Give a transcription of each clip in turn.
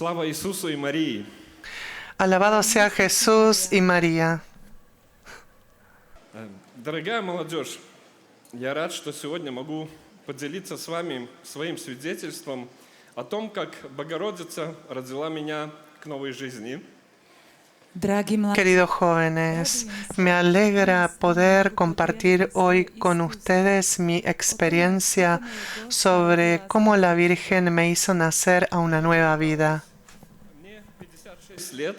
Слава Иисусу и Марии! Alabado sea Jesús y María. Дорогая молодежь, я рад, что сегодня могу поделиться с вами своим свидетельством о том, как Богородица родила меня к новой жизни. Queridos jóvenes, me alegra poder compartir hoy con ustedes mi experiencia sobre cómo la Virgen me hizo nacer a una nueva vida. Мне 56 лет.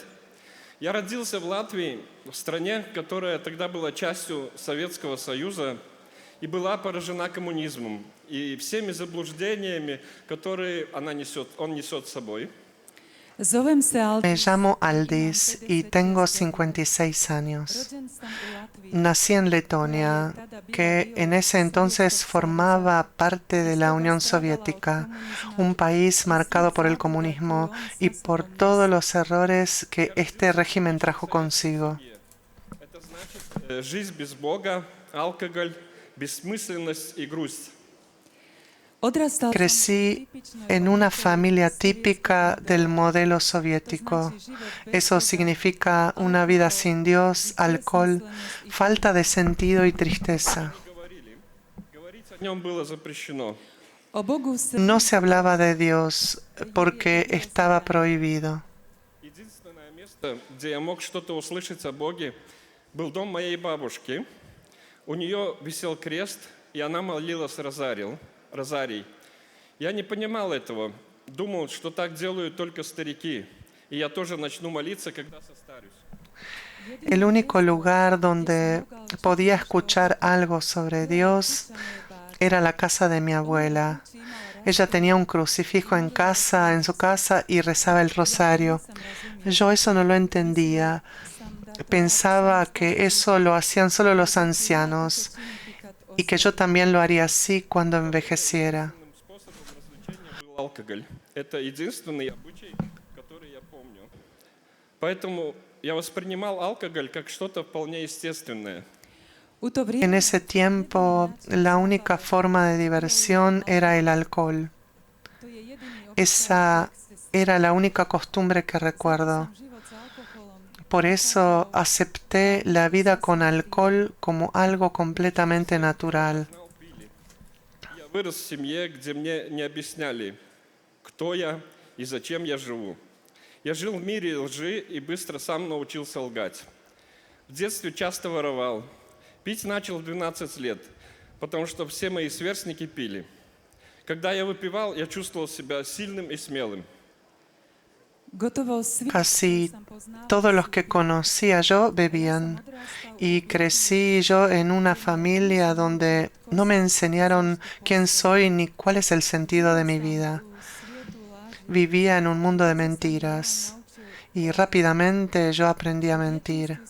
Я родился в Латвии, в стране, которая тогда была частью Советского Союза и была поражена коммунизмом и всеми заблуждениями, которые он несет с собой. Me llamo Aldis y tengo 56 años. Nací en Letonia, que en ese entonces formaba parte de la Unión Soviética, un país marcado por el comunismo y por todos los errores que este régimen trajo consigo. Это значит жизнь без Бога, алкоголь, бессмысленность и грусть. Crecí en una familia típica del modelo soviético. Eso significa una vida sin Dios, alcohol, falta de sentido y tristeza. Говорить о нем было запрещено. No se hablaba de Dios porque estaba prohibido. Единственное место, где я мог что-то услышать о Боге, был дом моей бабушки. У нее висел крест, и она молилась розарий. Я не понимал этого. Думал, что так делают только старики. И я тоже начну молиться, когда состарюсь. El único lugar donde podía escuchar algo sobre Dios era la casa de mi abuela. Ella tenía un crucifijo en su casa, y rezaba el rosario. Yo eso no lo entendía. Pensaba que eso lo hacían solo los ancianos y que yo también lo haría así cuando envejeciera. Способом развлечения был алкоголь. Это единственный обычай, который я помню. Поэтому я воспринимал алкоголь как что-то вполне естественное. En ese tiempo, la única forma de diversión era el alcohol. Esa era la única costumbre que recuerdo. Por eso acepté la vida con alcohol como algo completamente natural. Я вырос в семье, где мне не объясняли, кто я и зачем я живу. Я жил в мире лжи и быстро сам научился лгать. В детстве часто воровал. Пить начал в 12 лет, потому что все мои сверстники пили. Когда я выпивал, я чувствовал себя сильным и смелым. Casi todos los que conocía yo bebían, y crecí yo en una familia donde no me enseñaron quién soy ni cuál es el sentido de mi vida. Vivía en un mundo de mentiras y rápidamente yo aprendí a mentir.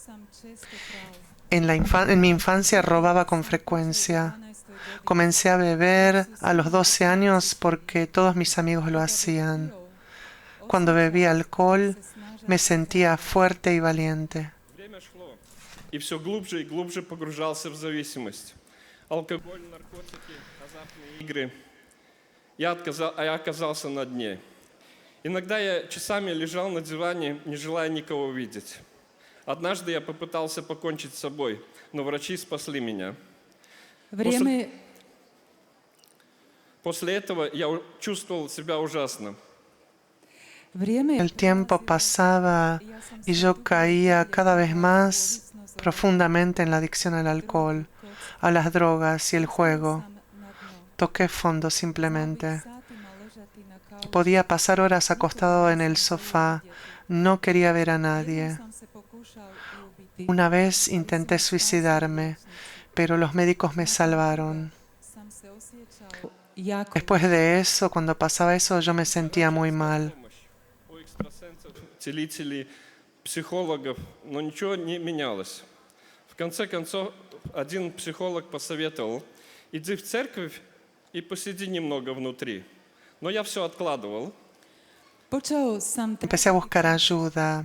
En mi infancia robaba con frecuencia. Comencé a beber a los 12 años porque todos mis amigos lo hacían. Cuando bebía alcohol, me sentía fuerte y valiente. Время шло, и все глубже и глубже погружался в зависимость. Алкоголь, наркотики, азартные игры. Я оказался на дне. Иногда я часами лежал на диване, не желая никого видеть. Однажды я попытался покончить с собой, но врачи спасли меня. После этого я чувствовал себя ужасно. El tiempo pasaba y yo caía cada vez más profundamente en la adicción al alcohol, a las drogas y el juego. Toqué fondo simplemente. Podía pasar horas acostado en el sofá. No quería ver a nadie. Una vez intenté suicidarme, pero los médicos me salvaron. Después de eso, cuando pasaba eso, yo me sentía muy mal. У экстрасенсов, целителей, психологов, но ничего не менялось. В конце концов, один психолог посоветовал: иди в церковь и посиди немного внутри. Но я все откладывал. Empecé a buscar ayuda,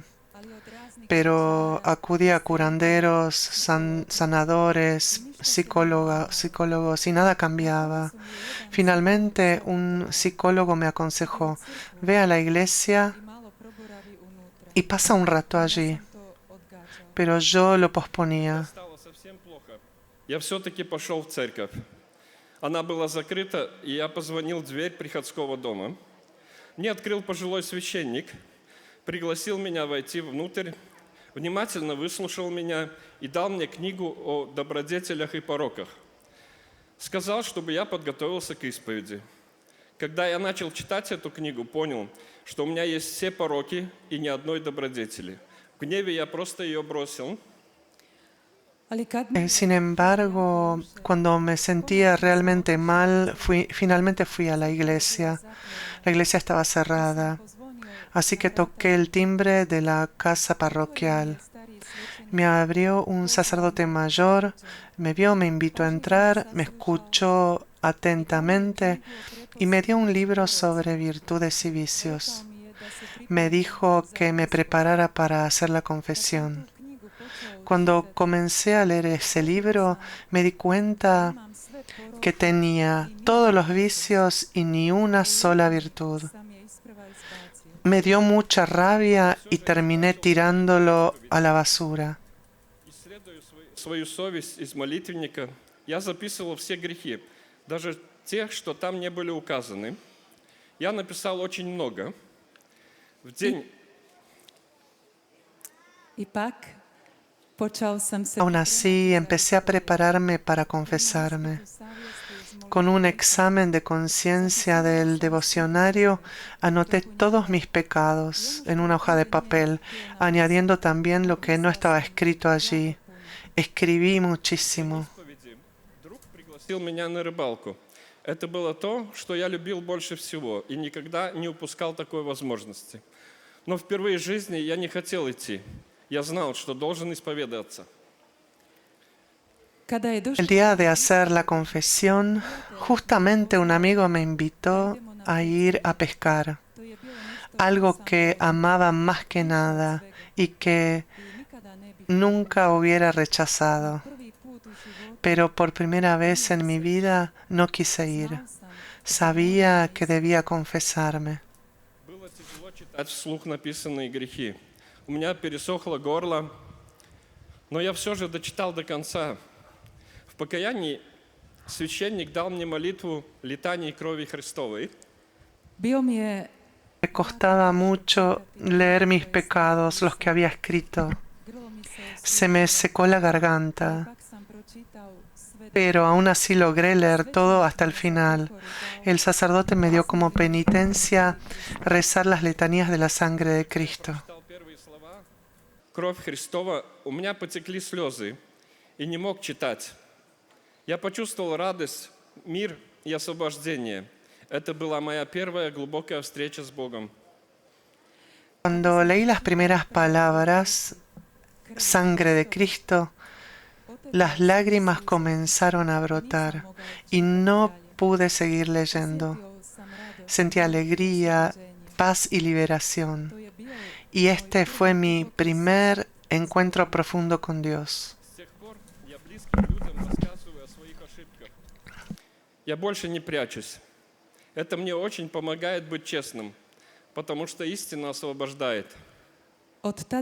pero acudí a curanderos, sanadores, psicólogos y nada cambiaba. Finalmente un psicólogo me aconsejó: ve a la iglesia y pasa un rato allí, pero yo lo posponía. Стало совсем плохо. Я все-таки пошел в церковь. Она была закрыта, и я позвонил в дверь приходского дома. Мне открыл пожилой священник, пригласил меня войти внутрь, внимательно выслушал меня и дал мне книгу о добродетелях и пороках. Сказал, чтобы я подготовился к исповеди. Когда я начал читать эту книгу, понял, что у меня есть все пороки и ни одной добродетели. В гневе я просто ее бросил. Sin embargo, cuando me sentía realmente mal, finalmente fui a la iglesia. La iglesia estaba cerrada, así que toqué el timbre de la casa parroquial. Me abrió un sacerdote mayor, me vio, me invitó a entrar, me escuchó atentamente y me dio un libro sobre virtudes y vicios. Me dijo que me preparara para hacer la confesión. Cuando comencé a leer ese libro, me di cuenta que tenía todos los vicios y ni una sola virtud. Me dio mucha rabia y terminé tirándolo a la basura. Исследуя свою совесть из молитвенника, я записывал все грехи, даже тех, что там не были указаны. Я написал очень много. В день Aún así, empecé a prepararme para confesarme. Con un examen de conciencia del devocionario, anoté todos mis pecados en una hoja de papel, añadiendo también lo que no estaba escrito allí. Escribí muchísimo. исповеди друг пригласил меня на рыбалку. Это было то, что я любил больше всего и никогда не упускал такой возможности. Но впервые в жизни я не хотел идти. Я знал, что должен исповедаться. El día de hacer la confesión, justamente un amigo me invitó a ir a pescar, algo que amaba más que nada y que nunca hubiera rechazado. Pero por primera vez en mi vida no quise ir. Sabía que debía confesarme. Было тяжело читать вслух написанные грехи. У меня пересохло горло, но я все же дочитал до конца. В покаянии священник дал мне молитву летаний крови Христовой. Me costaba mucho leer mis pecados, los que había escrito. Se me secó la garganta, pero aún así logré leer todo hasta el final. El sacerdote me dio como penitencia rezar las letanías de la sangre de Cristo. Читал первые слова. Кровь Христова, у меня потекли слезы, и не мог читать. Я почувствовал радость, мир и освобождение. Это была моя первая глубокая встреча с Богом. Cuando leí las primeras palabras, sangre de Cristo, las lágrimas comenzaron a brotar y no pude seguir leyendo. Sentí alegría, paz y liberación. Y este fue mi primer encuentro profundo con Dios. С тех пор я близким людям рассказываю о своих ошибках. Я больше не прячусь. Это мне очень помогает быть честным, потому что истина освобождает.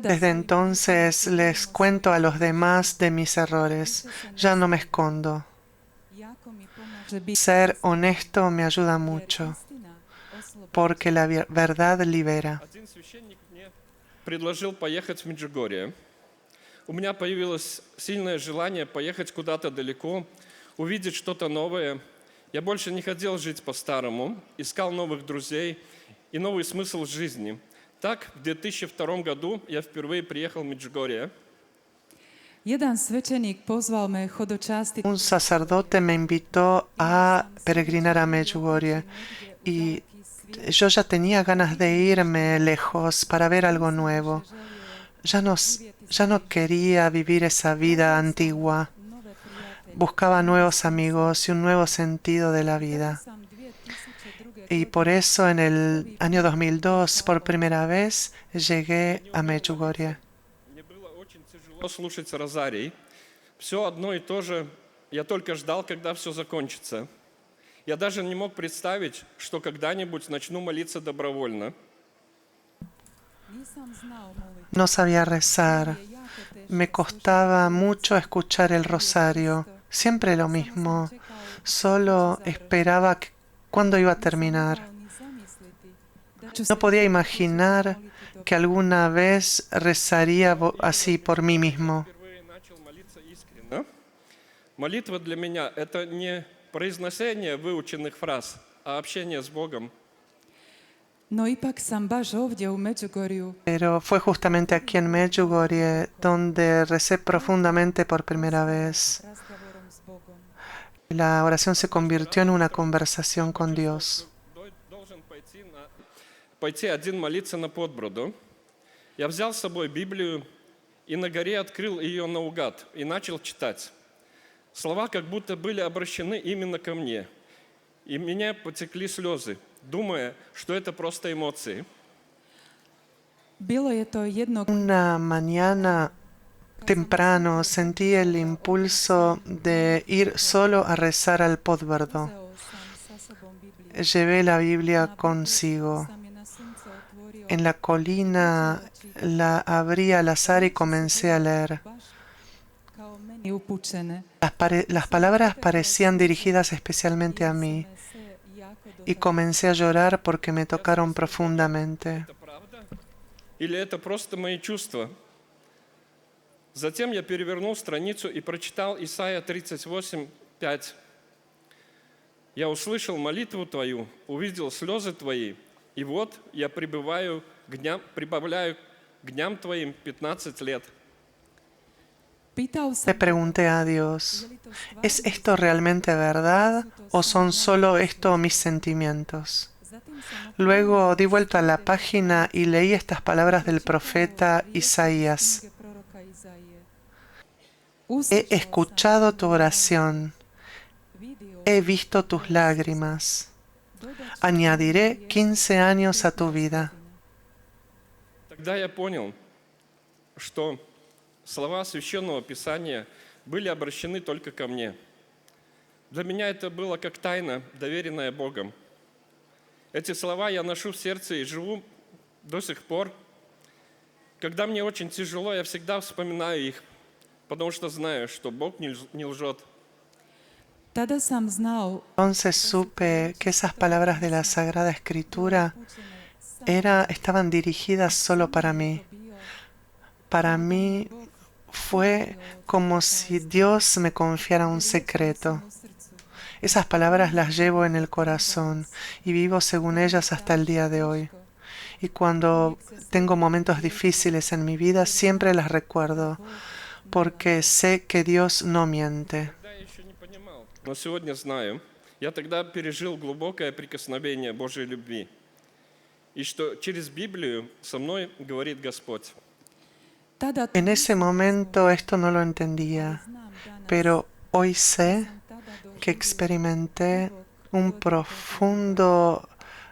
Desde entonces les cuento a los demás de mis errores. Ya no me escondo. Ser honesto me ayuda mucho, porque la verdad libera. Один священник мне предложил поехать в Меджугорье. У меня появилось сильное желание поехать куда-то далеко, увидеть что-то новое. Я больше не хотел жить по-старому, искал новых друзей и новый смысл жизни. Так, в 2002 году я впервые приехал в Меджугорье. Un sacerdote me invitó a peregrinar a Medjugorje y yo ya tenía ganas de irme lejos para ver algo nuevo. Ya no quería vivir esa vida antigua. Buscaba nuevos amigos y un nuevo sentido de la vida. Y por eso en el año 2002, por primera vez, llegué a Medjugorje. Мне было очень тяжело слушать розарий. Все одно и то же. Я только ждал, когда все закончится. Я даже не мог представить, что когда-нибудь начну молиться добровольно. No sabía rezar. Me costaba mucho escuchar el rosario. Siempre lo mismo. Solo esperaba cuándo iba a terminar. No podía imaginar que alguna vez rezaría así por mí mismo. Впервые начал молиться искренне. Молитва для меня– это не произношение выученных фраз, а общение с Богом. No ipak sam baš ovdje u Međugorju Pero fue justamente aquí en Medjugorje donde recé profundamente por primera vez. razgovorom s Bogom. La oración se convirtió en una conversación con Dios. Должен пойти один молиться на Подброду. Я взял с собой Библию и на горе открыл ее наугад и начал читать. Слова как будто были обращены именно ко мне. И меня потекли слезы, думая, что это просто эмоции. Bilo je to jednog Una mañana temprano sentí el impulso de ir solo a rezar al Podbrdo. uzeo sam sa sobom Bibliju. Llevé la Biblia consigo. Sam je na sunce otvorio En la colina la abrí al azar y comencé a leer. baš kao meni upućene. Las palabras parecían dirigidas especialmente a mí Me se jako y comencé a llorar porque me tocaron profundamente. Это правда? Или это просто мои чувства? Затем я перевернул страницу и прочитал Исайя 38:5. «Я услышал молитву твою, увидел слезы твои, и вот я прибавляю к дням твоим 15 лет». Pitao Le sam pregunté a Dios, je li to ¿es stvarno? esto realmente verdad o son solo esto mis sentimientos? Zatim sam Luego di vuelta a la página y leí estas palabras del profeta Isaías. knjige proroka Izaije. He Uslišao sam escuchado tu oración, video he visto tus lágrimas. dodat ću Añadiré 15 años a tu vida. Тогда я понял, что слова Священного Писания были обращены только ко мне. Для меня это было как тайна, доверенная Богом. Эти слова я ношу в сердце и живу до сих пор. Когда мне очень тяжело, я всегда вспоминаю их, потому что знаю, что Бог не лжет. Tada sam znao Entonces supe que esas palabras de la Sagrada Escritura estaban dirigidas solo para mí. Para mí fue como si Dios me confiara un secreto. Esas palabras las llevo en el corazón y vivo según ellas hasta el día de hoy. Y cuando tengo momentos difíciles en mi vida, siempre las recuerdo, porque sé que Dios no miente. Тогда я еще не понимал, но сегодня знаю. Я тогда пережил глубокое прикосновение Божьей любви. И что через Библию со мной говорит Господь. tada En ese momento esto no lo entendía, znam danas pero hoy sé sam tada que doživio experimenté un profundo,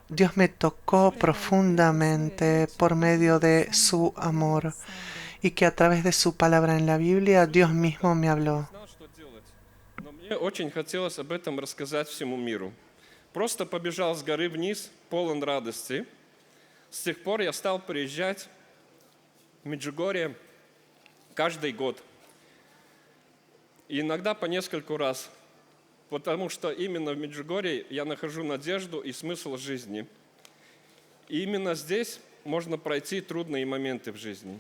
Dios me tocó profundamente por medio de su amor y que a través de su palabra en la Biblia Dios mismo me habló. Знал, что делать. Но мне очень хотелось об этом рассказать всему миру. Просто побежал с горы вниз, полон радости. С тех пор я стал приезжать в Меджугорье каждый год. И иногда по нескольку раз. Потому что именно в Меджугорье я нахожу надежду и смысл жизни. И именно здесь можно пройти трудные моменты в жизни.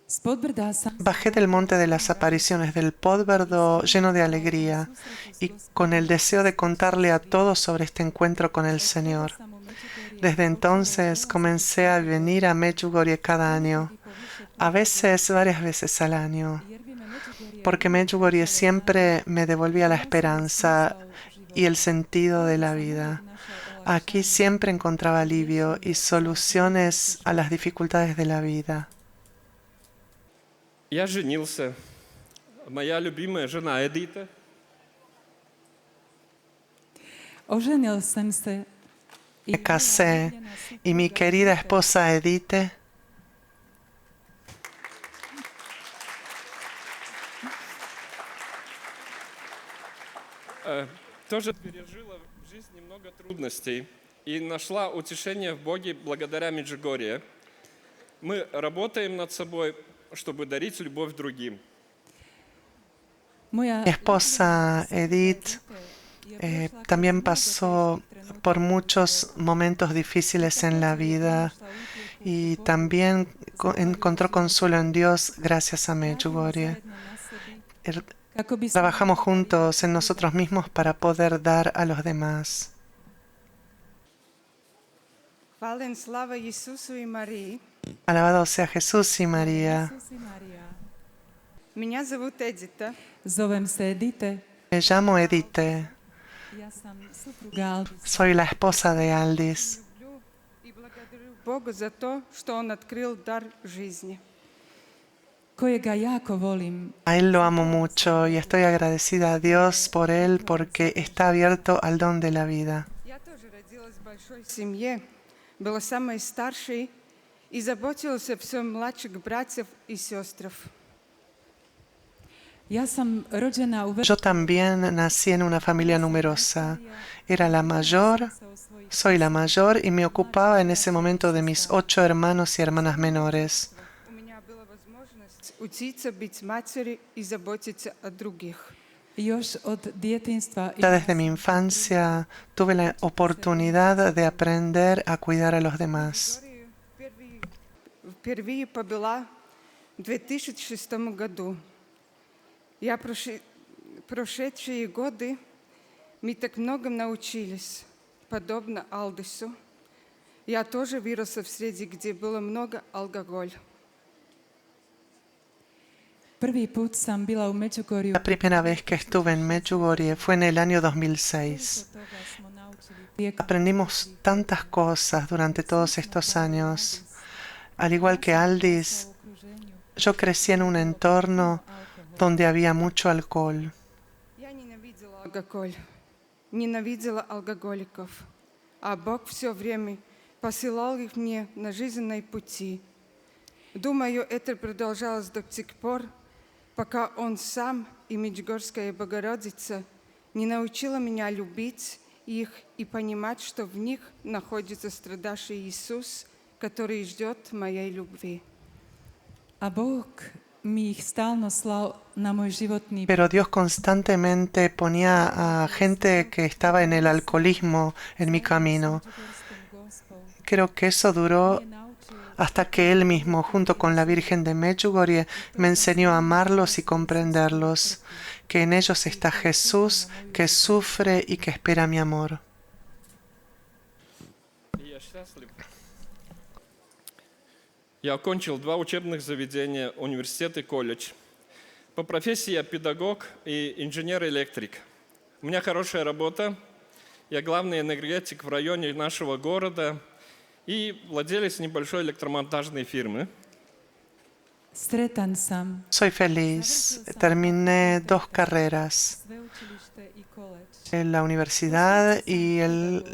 s Podbrda sam Bajé del monte de las apariciones del Podbrdo lleno de alegría y con el deseo de contarle a todos sobre este encuentro con el Señor. sam u Međugorje Desde entonces comencé a venir a Medjugorje cada año, a veces varias veces al año, jer bi me Međugorje porque Medjugorje siempre me devolvía la esperanza y el sentido de la vida. Aquí siempre encontraba alivio y soluciones a las dificultades de la vida. Я женился. Моя любимая жена Эдита. oženil sam se i Me casé y mi querida esposa Edith Тоже пережила в жизни много трудностей и нашла утешение в Боге благодаря Меджугорье. Мы работаем над собой, чтобы дарить любовь другим. Moja Mi esposa Edith también pasó por muchos momentos difíciles en la vida y también encontró consuelo en Dios gracias a Medjugorje. kako by sme Trabajamos juntos en nosotros mismos para poder dar a los demás. Hvala in slava Isusu и Марии. Alabado sea Jesús y María. Isus i Marija. Меня зовут Эдита. Zovem se Edite. Me llamo Edite. Ja sam supruga Aldis. Soy la esposa de Aldis. Люблю и благодарю Бога за то, что Он открыл дар жизни. Kojega jako volim. A él lo amo mucho y estoy agradecida a Dios por él porque está abierto al don de la vida. Я тоже родилась в большой семье, была самой старшей и заботилась о всем младших братьев и сестрах. Ja sam rođena u Yo también nací en una familia numerosa. Era la mayor, soy la mayor y me ocupaba en ese momento de mis 8 hermanos y hermanas menores. У меня была возможность учиться быть матерью и заботиться о других. još od djetinjstva. Ya desde mi infancia tuve la oportunidad de aprender a cuidar a los demás. Впервые побыла в 2006 году. Я прошедшие годы мы так много научились, подобно Алдису. Я тоже выросла в среде, где было много алкоголя. Prvi put sam bila u Međugorju. La primera vez que estuve en Medjugorje fue en el año 2006. Toga smo naučili tijekom Aprendimos tantas cosas durante todos estos años. Al igual que Aldis, okruženju. yo crecí en un entorno donde había mucho alcohol. Я ненавидела алкоголь, ненавидела алкоголиков, а Бог все время посылал их мне на жизненные пути. Думаю, это продолжалось до тех пор, пока Он сам и Меджугорская Богородица не научила меня любить их и понимать, что в них находится страдавший Иисус, который ждет моей любви. A Bog mi ih stalno slao na moj životni Pero Dios constantemente ponía a gente que estaba en el alcoholismo en mi camino. Međugorskom gospom. Creo que eso duró Je naučio hasta que Él mismo, junto con la Virgen de Medjugorje, me enseñó a amarlos y comprenderlos, que en ellos está Jesús, que sufre y que espera mi amor. И я счастлив. Я окончил 2 учебных заведения, университет и колледж. По профессии я педагог и инженер-электрик. У меня хорошая работа. Я главный энергетик в районе нашего города и владелец небольшой электромонтажной фирмы. Sretan sam. Soy feliz. Terminé 2 carreras, Sveučilište i koleđ. en la universidad y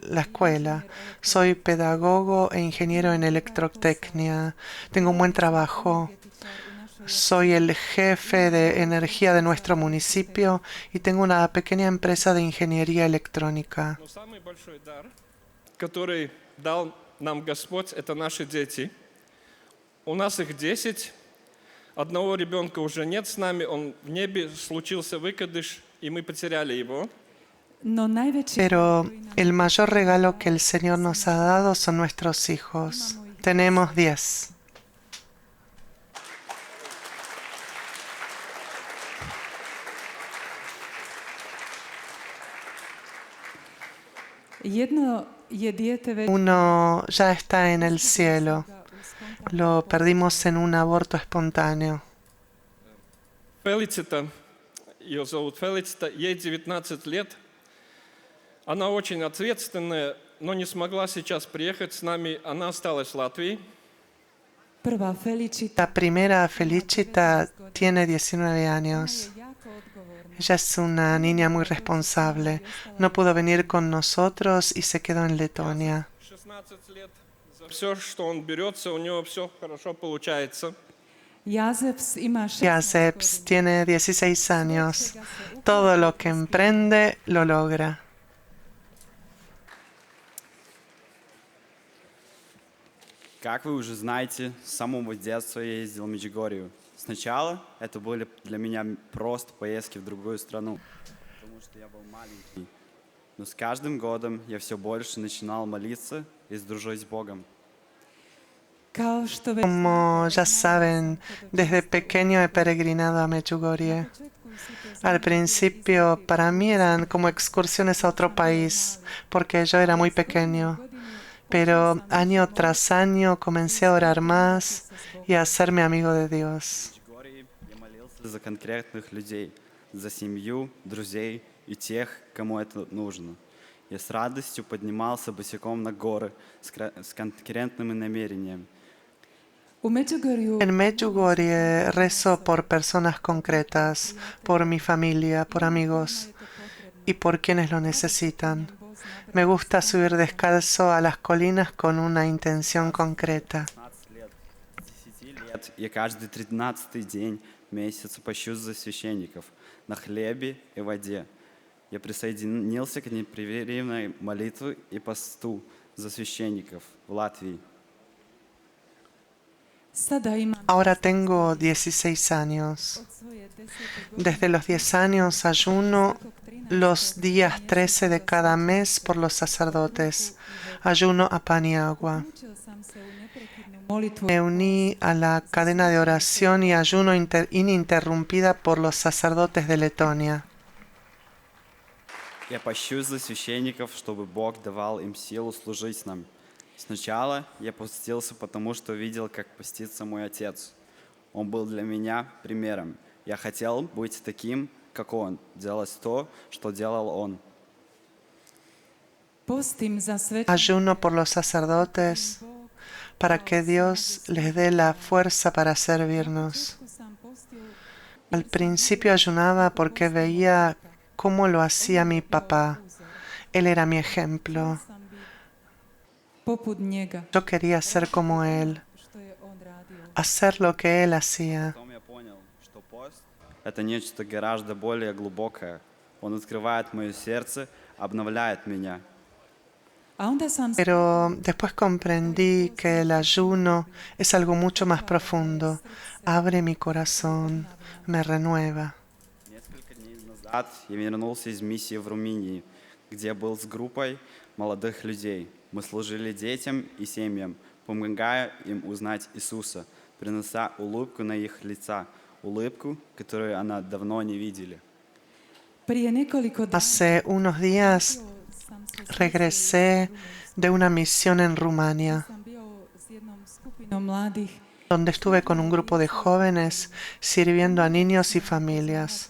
la escuela. Soy pedagogo e ingeniero en electrotecnia. Tengo un buen trabajo. Soy el jefe de energía de nuestro municipio y tengo una pequeña empresa de ingeniería electrónica. Но самый большой дар, который дал нам Господь, это наши дети. У нас их 10. Одного ребенка уже нет с нами, он в небе, случился выкидыш, и мы потеряли его. No najveći Pero el mayor regalo que el Señor nos ha dado son nuestros hijos. Tenemos 10. jedno je dijete već Uno ya está en el cielo. Lo perdimos en un aborto espontáneo. Фелицита, ее зовут Фелицита, ей 19 лет. Она очень ответственная, но не смогла сейчас приехать с нами. Она осталась в Латвии. prva Felicita. La primera, Felicita, tiene 19 años. Je jako odgovorna. Ella es una niña muy responsable. No pudo venir con nosotros y se quedó en Letonia. 16 лет. За все, что он берется, у него все хорошо получается. Jazeps ima 16 Yaseps tiene 16 años. Todo lo que emprende lo logra. Как вы уже знаете, с самого детства я ездил в Меджигорью. Сначала это были для меня просто поездки в другую страну, потому что я был маленький. Но с каждым годом я все больше начинал молиться и дружить с Богом. Como ya saben, desde pequeño he peregrinado a Medjugorje. Al principio para mí eran como excursiones a otro país, porque yo era muy pequeño. Pero año tras año comencé a orar más y a hacerme amigo de Dios. В Меджигорье я молился за конкретных людей, за семью, друзей и тех, кому это нужно. Я с радостью поднимался босиком на горы с конкретными намерениями. En Medjugorje rezo por personas concretas, por mi familia, por amigos y por quienes lo necesitan. Me gusta subir descalzo a las colinas con una intención concreta. 15 лет, с 10 лет я каждый 13-й день месяца пощусь за священников на хлебе и воде. Я присоединился к непрерывной молитве и посту за священников в Латвии. Ahora tengo 16 años. Desde los 10 años ayuno los días 13 de cada mes por los sacerdotes. Ayuno a pan y agua. Me uní a la cadena de oración y ayuno ininterrumpida por los sacerdotes de Letonia. Я пощусь за священников, чтобы Бог давал им силу служить нам. Сначала я постился, потому что видел, как постится мой отец. Он был для меня примером. Я хотел быть таким, как он, делать то, что делал он. Ayuno por los sacerdotes para que Dios les dé la fuerza para servirnos. Al principio ayunaba porque veía cómo lo hacía mi papá. Él era mi ejemplo. Yo quería ser como él, hacer lo que él hacía. Потом я понял, что пост — это нечто гораздо более глубокое. Он открывает мое сердце, обновляет меня. Pero después comprendí que el ayuno es algo mucho más profundo. Abre mi corazón, me renueva. Несколько дней назад я вернулся из миссии в Румынии, где был с группой молодых людей. Мы служили детям и семьям, помогая им узнать Иисуса, принося улыбку на их лица, улыбку, которую она давно не видели. Hace unos días regresé de una misión en Rumania, donde estuve con un grupo de jóvenes sirviendo a niños y familias.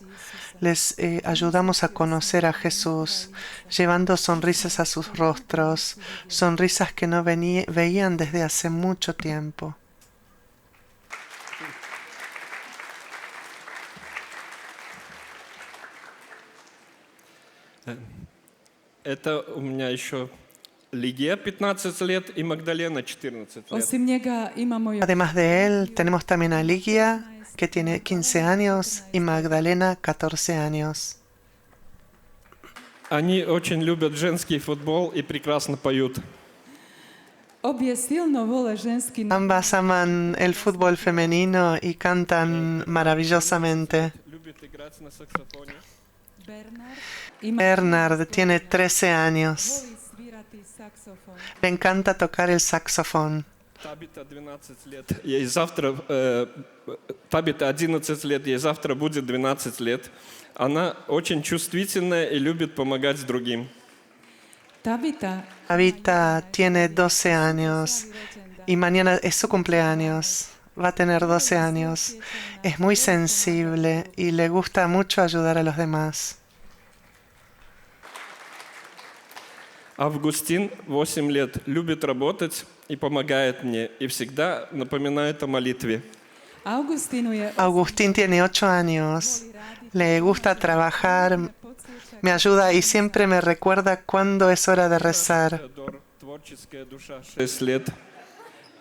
Les ayudamos a conocer a Jesús, llevando sonrisas a sus rostros, sonrisas que no veían desde hace mucho tiempo. Это у меня еще Лидия 15 лет и Магдалена 14 лет. Además de él, tenemos también a Ligia, que tiene 15 años, y Magdalena, 14 años. Они очень любят женский футбол и прекрасно поют. Ambas aman el fútbol femenino y cantan maravillosamente. Любят играть на саксофоне. Bernard tiene 13 años. Le encanta tocar el saxofón. Табита 12 лет. Ей завтра, Табита 11 лет, ей завтра будет 12 лет. Она очень чувствительная и любит помогать другим. Tabita tiene 12 años y mañana es su cumpleaños. Va a tener 12 años. Es muy sensible y le gusta mucho ayudar a los demás. Августин 8 лет, любит работать и помогает мне, и всегда напоминает о молитве. Agustín tiene 8 años. Le gusta trabajar, me ayuda y siempre me recuerda cuándo es hora de rezar. Теодор, творческая душа, 6 лет.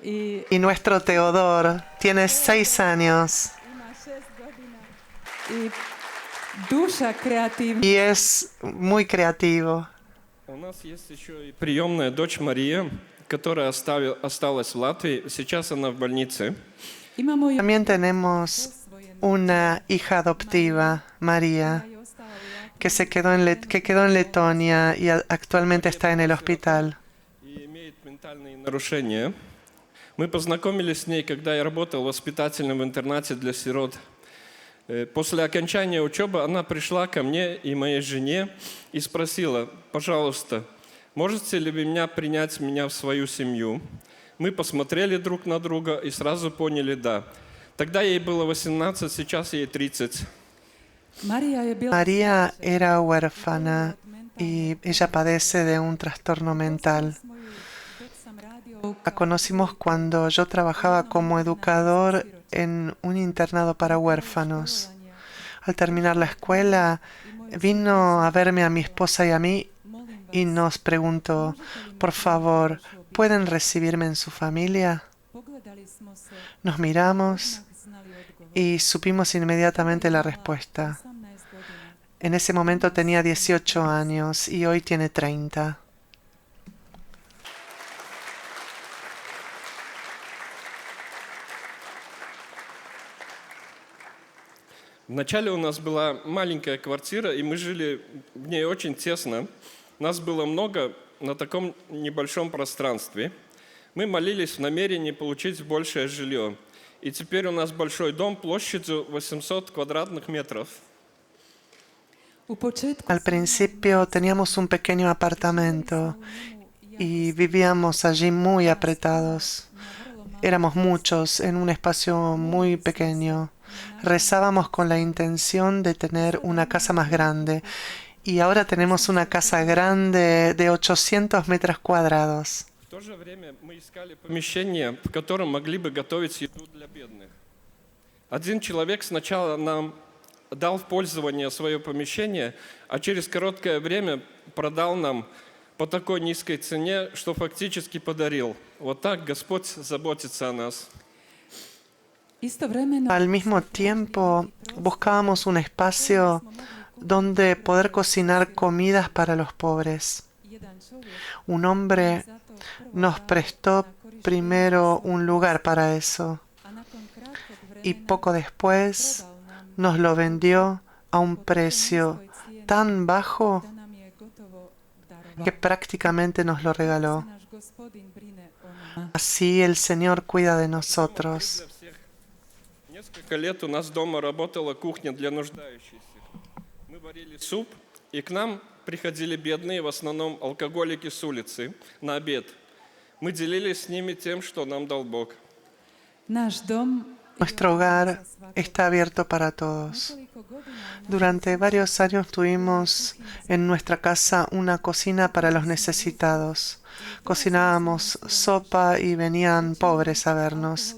Y nuestro Teodor tiene 6 años y es muy creativo. У нас есть еще и приемная дочь Мария, которая осталась в Латвии, сейчас она в больнице. Imamo još También tenemos una hija adoptiva, María, koja je ostala u que quedó en Letonia y actualmente está en el hospital. И имеет ментальные нарушения. Мы познакомились с ней, когда я работал в воспитательном интернате для сирот. После окончания учебы она пришла ко мне и моей жене и спросила: пожалуйста, можете ли вы принять меня в свою семью? Мы посмотрели друг на друга и сразу поняли «да». Тогда ей было 18, сейчас ей 30. Marija je bila María era huérfana y ella padece de un trastorno mental. smo ju dok sam radio La conocimos cuando yo trabajaba como educador en un internado para huérfanos. Al terminar la escuela, vino a verme a mi esposa y a mí y nos preguntó: por favor, ¿pueden recibirme en su familia? pogledali smo se, Nos miramos znali odgovor. y supimos inmediatamente la respuesta. 18 godina. En ese momento tenía 18 años y hoy tiene 30. Вначале у нас была маленькая квартира, и мы жили в ней очень тесно. Нас было много на таком небольшом пространстве. Мы молились в намерении получить большее жилье. И теперь у нас большой дом площадью 800 квадратных метров. U početku Al principio teníamos un pequeño apartamento y vivíamos allí muy apretados. Éramos muchos en un espacio muy pequeño. Rezábamos con la intención de tener una casa más grande y ahora tenemos una casa grande de 800 metros cuadrados. В то же время мы искали помещение, в котором могли бы готовить еду для бедных. Один человек сначала нам дал в пользование свое помещение, а через короткое время продал нам по такой низкой цене, что фактически подарил. Вот так Господь заботится о нас. istovremeno Al mismo tiempo, buscábamos un espacio donde poder cocinar comidas para los pobres. jedan čovjek Un hombre zato nos prestó primero un lugar para eso a nakon kratkog y vremena poco después prodao nam nos lo vendió a un precio tan bajo da nam je gotovo darovao. que prácticamente nos lo regaló. Naš Gospodin brine o nama. Así el Señor cuida de nosotros. Для всех. Несколько лет у нас дома работала кухня для нуждающихся. Мы варили суп, и к нам приходили бедные, в основном алкоголики с улицы, на обед. Мы делились с ними тем, что нам дал Бог. Naš dom Nuestro hogar está abierto para todos. nekoliko godina je Durante varios años tuvimos en nuestra casa una cocina para los necesitados. Cocinábamos sopa y venían pobres a vernos.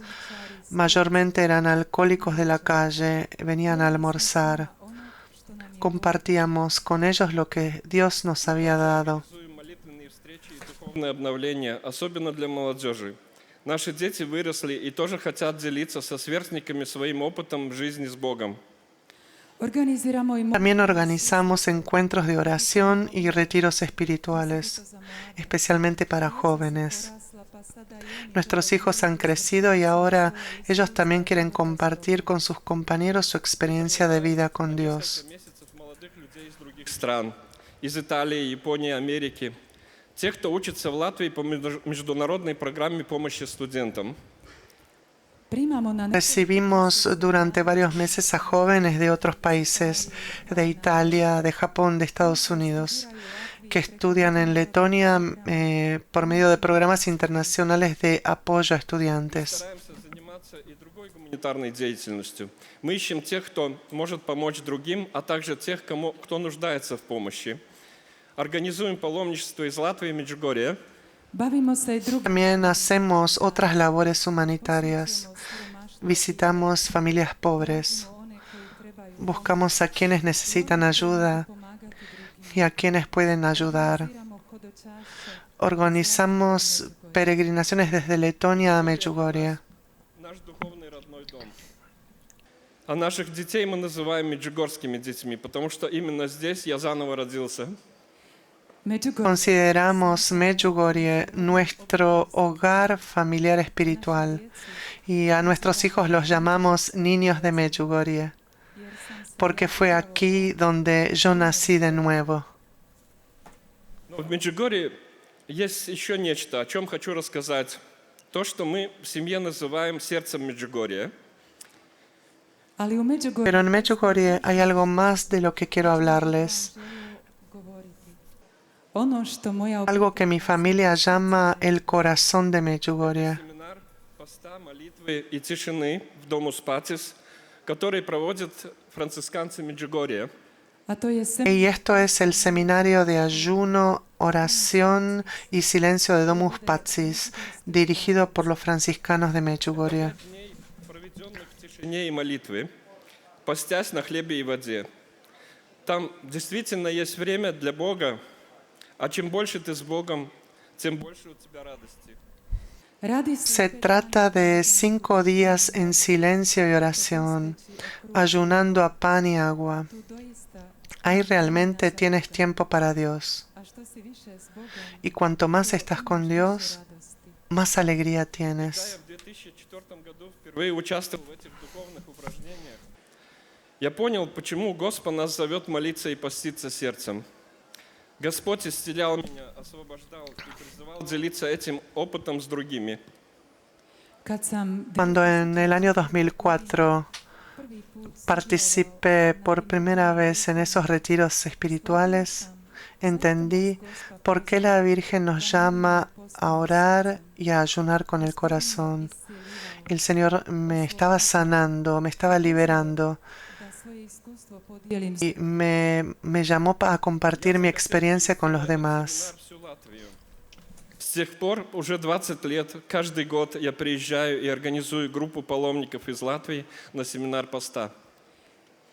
Mayormente eran alcohólicos de la calle, venían a almorzar. ono što nam je Compartíamos con ellos lo que Dios nos había dado. Организуем молитвенные встречи и духовное обновление, особенно для молодежи. Наши дети выросли и тоже хотят делиться со сверстниками своим опытом в жизни с Богом. organiziramo i También organizamos encuentros de oración y retiros espirituales, especialmente para jóvenes. rasla pa sada i oni Nuestros hijos han crecido y ahora ellos también quieren compartir con sus compañeros su experiencia de vida con Dios. Месяцев молодых людей из других стран, из Италии, Японии, Америки. Тех, кто учится в Латвии по международной программе помощи студентам. primamo na Recibimos durante varios meses a jóvenes de otros países, de Italia, de Japón, de Estados Unidos, que estudian en Letonia por medio de programas internacionales de apoyo a estudiantes. Стараемся заниматься и другой гуманитарной деятельностью. Мы ищем тех, кто может помочь другим, а также тех, кто нуждается в помощи. Организуем паломничество из Латвии и Меджугорья. bavimo se i drugim También hacemos otras labores humanitarias. Visitamos familias pobres. one koji trebaju Buscamos a quienes necesitan ayuda pomagati drugim. y a quienes pueden ayudar. Organiziramo hodočašće Organizamos peregrinaciones desde Letonia a Medjugorje. Наш духовный родной дом. А наших детей мы называем меджугорскими детьми, потому что именно здесь я заново родился. Medjugorje consideramos Medjugorje nuestro hogar familiar espiritual y a nuestros hijos los llamamos niños de Medjugorje, porque fue aquí donde yo nací de nuevo. Но в Меджугорье есть еще нечто, о чем хочу рассказать. То, что мы в семье называем сердцем Меджугорья. ali u Medjugorju Pero en Medjugorje hay algo más de lo que quiero hablarles, govoriti. Ono što moja algo que mi familia llama el corazón de Medjugorje. Семинар поста, молитвы и тишины в Домус Патис, который проводят францисканцы Меджугорья. a to je Y esto es el seminario de ayuno, oración y silencio de Domus Patsis, dirigido por los franciscanos de Medjugorje. Дней, проведенных в тишине и молитве, постясь на хлебе и воде. Там действительно есть время для Бога, а чем больше ты с Богом, тем больше у тебя радости. radi Se trata de 5 días en silencio y oración, ayunando a pan y agua. tu doista, Ahí realmente tienes tiempo para Dios. a što si više s Bogom, Y cuanto más estás con Dios, radosti. más alegría Когда я tienes. в 2004 году впервые участвовал в этих духовных упражнениях, я понял, почему Господь нас зовет молиться и поститься сердцем. Господь исцелял меня, освобождал и призывал делиться этим опытом с другими. Kad sam Cuando en el año 2004 prvi put participé por primera vez en esos retiros espirituales, entendí por qué la Virgen nos llama a orar y a ayunar con el corazón. El Señor me estaba sanando, me estaba liberando da svoje iskustvo podijelim s y me llamó a compartir mi experiencia con los demás. Всю Латвию. С тех пор, уже 20 лет, каждый год я приезжаю и организую группу паломников из Латвии на семинар поста.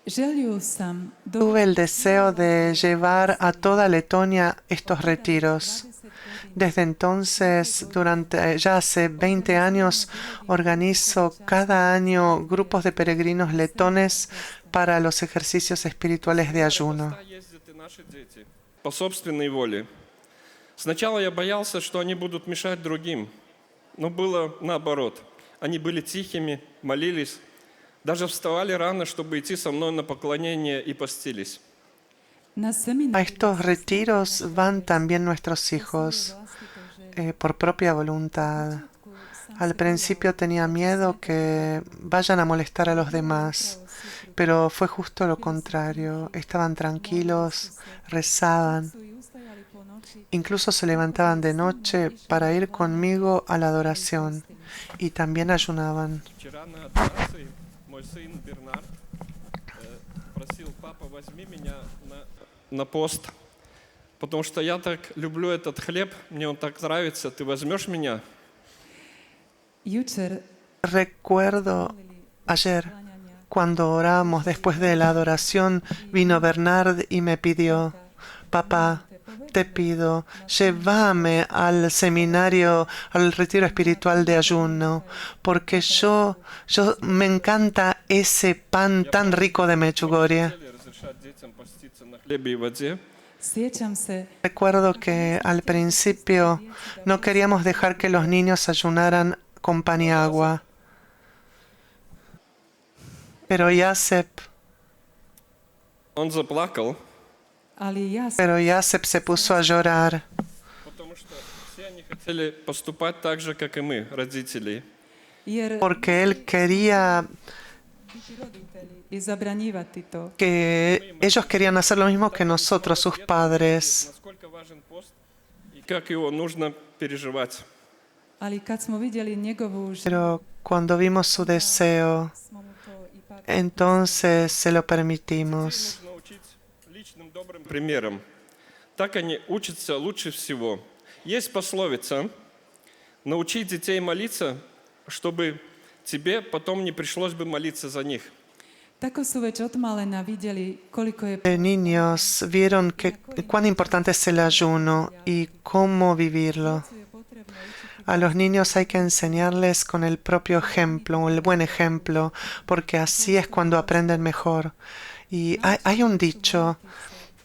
Želju sam do Tuve el deseo de llevar a toda Letonia estos retiros. 20 godina Desde entonces, durante ya hace 20 años, organizo cada año grupos de peregrinos letones para los ejercicios espirituales de ayuno. Поста ездят и наши дети по собственной воле. Сначала я боялся, что они будут мешать другим, но было наоборот. Они были тихими, молились, даже вставали рано, чтобы идти со мной на поклонение и постились. na A seminar estos retiros van también nuestros hijos por propia voluntad. Al principio tenía miedo que vayan a molestar a los demás, pero fue justo lo contrario. Estaban tranquilos, rezaban, su i ustajali po noći incluso se levantaban de noche para ir conmigo a la adoración y también ayunaban. Вчера на адорации мой сын Бернард просил: папа, возьми меня на пост, потому что я так люблю этот хлеб, мне он так нравится, ты возьмешь меня? jučer Recuerdo ayer, klanjanja cuando oramos después de la adoración, vino Bernard y me pidió: papá, te pido, llévame al seminario, al retiro espiritual de ayuno, porque yo me encanta ese pan tan rico de Medjugorje. Хотели разрешать детям поститься на хлебе и воде. sjećam se Recuerdo que al principio no queríamos dejar que los niños ayunaran con pan y agua, pero Jacep Он заплакал, ali ja sam Pero Jacep se puso a llorar потому что все они хотели поступать так же, как и мы, родители. jer porque él quería biti roditelji i zabranjivati to. que ellos querían hacer lo mismo que nosotros, sus padres. Насколько важен пост и как его нужно переживать. Ali kad smo vidjeli njegovu želju, Pero cuando vimos su deseo, smo mu to ipak entonces se lo permitimos. Нужно учить личным добрым примером. Так они учатся лучше всего. Есть пословица: научи детей молиться, чтобы тебе потом не пришлось бы молиться за них. Tako su već od malena vidjeli koliko je De niños vieron cuán importante es el ayuno y cómo vivirlo. potrebno učiti A los niños hay que enseñarles con el propio ejemplo, el buen ejemplo, porque así es cuando aprenden mejor. Y hay un dicho: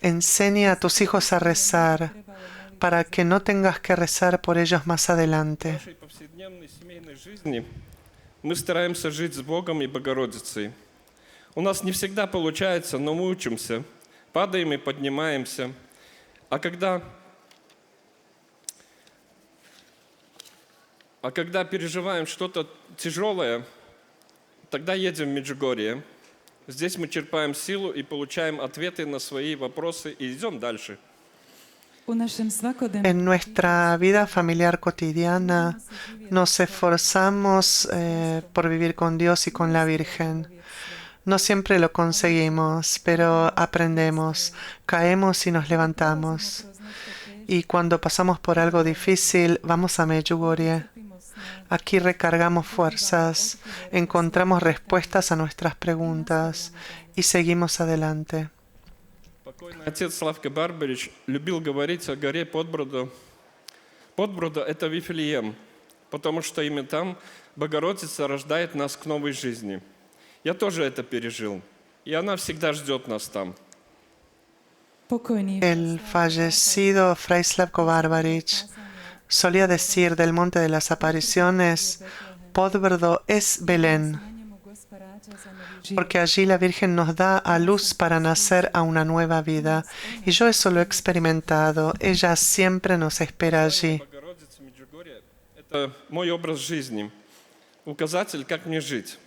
enseña a tus hijos a rezar, treba para que no tengas que rezar por ellos más В adelante. нашей повседневной семейной жизни мы стараемся жить с Богом и Богородицей. У нас не всегда получается, но мы учимся, падаем и поднимаемся. А когда переживаем что-то тяжелое, тогда едем в Меджугорье. Здесь мы черпаем силу и получаем ответы на свои вопросы и идем дальше. U našem svakodnevnom En nuestra vida familiar cotidiana nos esforzamos por vivir con Dios y con la Virgen. No siempre lo conseguimos, pero aprendemos, caemos y nos levantamos. Y cuando pasamos por algo difícil, vamos a Medjugorje. Aquí recargamos fuerzas, encontramos respuestas a nuestras preguntas y seguimos adelante. Покойный отец Славка Барбарич любил говорить о горе Подброда. Подброда – это Вифлеем, потому что именно там Богородица рождает нас к новой жизни. Я тоже это пережил, и она всегда ждет нас там. pokojný El fallecido Fray Slavko Barbarić solía decir del Monte de las Apariciones, Podbrdo es Belén, na njemu Gospa rađa za novi život. porque allí la Virgen nos da a luz para nacer a una nueva vida. Y yo eso lo he experimentado. Ella siempre nos espera allí. Богородица Меджугорье – это мой образ жизни, указатель, как мне жить.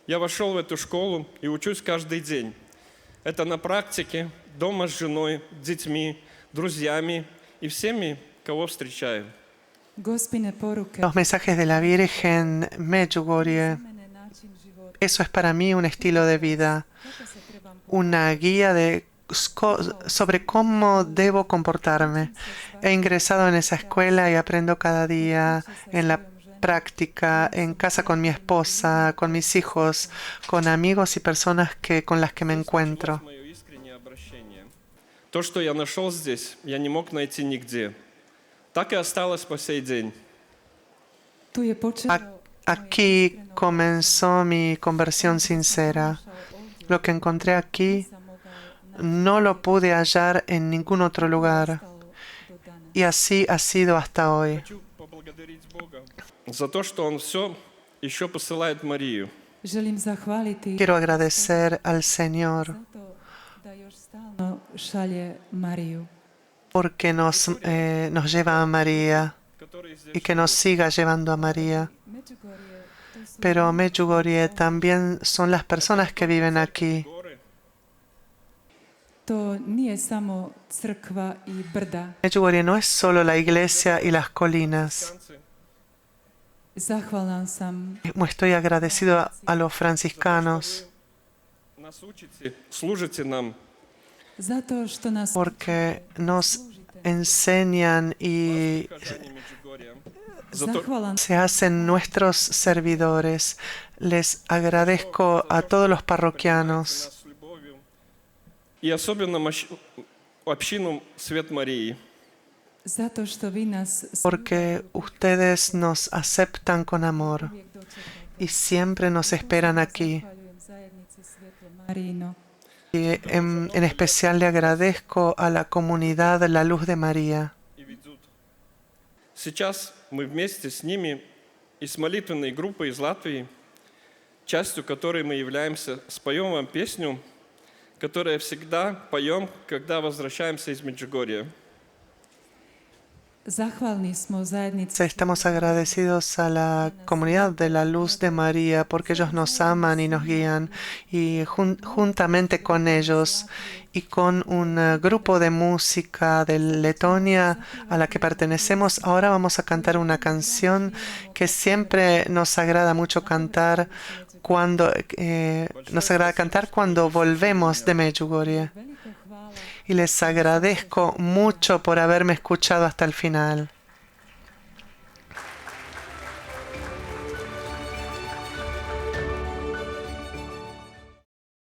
Я вошел в эту школу и учусь каждый день. Это на практике, дома с женой, детьми, друзьями и всеми, кого встречаю. Gospine poruke, Los mensajes de la Virgen, Medjugorje, mene način života. eso es para mí un estilo de vida, Kako se trebam una guía sobre cómo debo comportarme. He ingresado en esa escuela y aprendo cada día en la práctica, en casa con mi esposa, con mis hijos, con amigos y personas con las que me encuentro. Мое искреннее обращение. То, что я нашел здесь, я не мог найти nigdzie. Так и осталось по сей день. Tu je počelo moje Aquí iskreno comenzó mi conversión sincera. našao ovdje. Lo que encontré aquí Sam mogao no lo pude hallar en ningún otro lugar. ostalo do danas. Y así ha sido hasta hoy. Хочу поблагодарить Бога за то, что Он все еще посылает Марию. Želim zahvaliti Quiero agradecer al Señor zato da još stalno šalje Mariju. porque nos lleva a María Который здесь y que nos siga llevando a María. Medjugorje, to su Pero Medjugorje también son las personas que viven aquí. горы, to nije samo crkva i brda. Medjugorje no es solo la iglesia y las colinas. танцы, Zahvalan sam Estoy agradecido a los franciscanos нас учите, служите нам. zato što nas porque nos služite. enseñan y Прихожане Меджугорья. За то, Zahvalan se hacen nuestros servidores. Les agradezco a todos los parroquianos нас с любовью. И особенно общину Свет Марии. zato što vi nas porque ustedes nos aceptan con amor uvijek dočekate. y siempre nos esperan aquí. Zahvaljujem zajednici Svetlo Marijino. Y en especial le agradezco a la comunidad La Luz de María. И ведут. Сейчас мы вместе с ними и с молитвенной группой из Латвии, частью которой мы являемся, споем вам песню, которую всегда поем, когда возвращаемся из Меджугорья. Zahvalni smo zajednici Estamos agradecidos a la comunidad de La Luz de María porque ellos nos aman y nos guían y juntamente con ellos y con un grupo de música de Letonia a la que pertenecemos, ahora vamos a cantar una canción que siempre nos agrada mucho cantar cuando volvemos de Medjugorje. veliko hvala Y les agradezco mucho por haberme escuchado hasta el final.